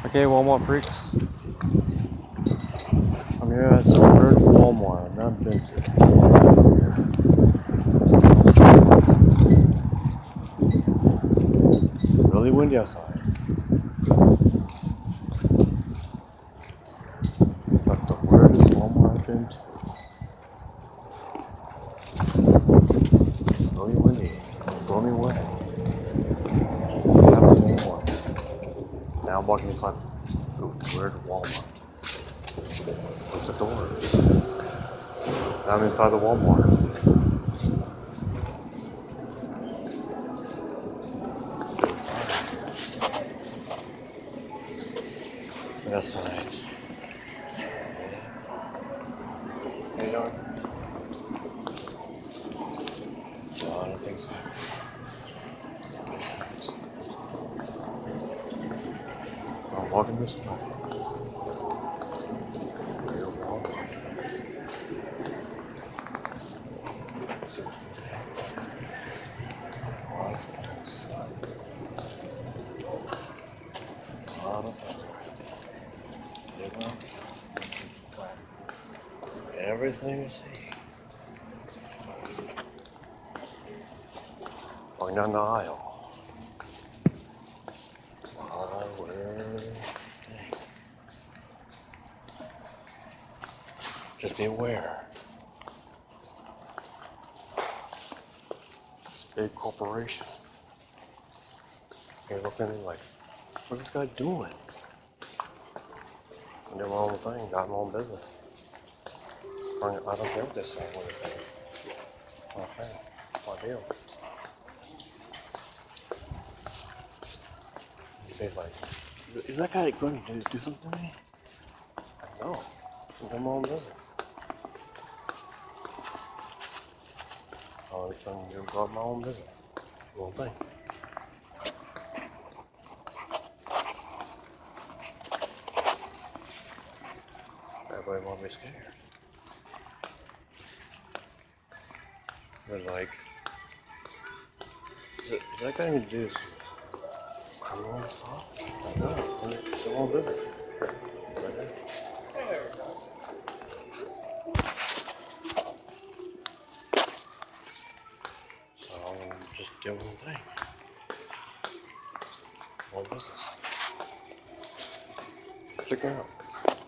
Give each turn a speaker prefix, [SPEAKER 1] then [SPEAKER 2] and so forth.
[SPEAKER 1] Okay, Walmart freaks. I'm here at some weird Walmart I've not been to. It's really windy outside. But the weirdest Walmart I've been to. It's really windy. Blow me away. I haven't been to one. Now I'm walking inside the weird Walmart. Close the doors. Now I'm inside the Walmart. That's right. How you doing? No, I don't think so. I'm walking this way. Real Walmart. Let's see what they have. A lot of things. A lot of things. Everything you see. Going down the aisle. A lot of weird things. Just be aware. It's a big corporation. You're looking at me like, what's this guy doing? I'm doing my own thing, got my own business. I don't think this thing would have been. Okay, that's my deal. He's like, is that guy going to do something to me? No, I'm doing my own business. I was going to do my own business. Little thing. Everybody want me scared. They're like, is that guy going to do some criminal assault? I know, it's their own business. So I'm just doing one thing. One business. Check it out.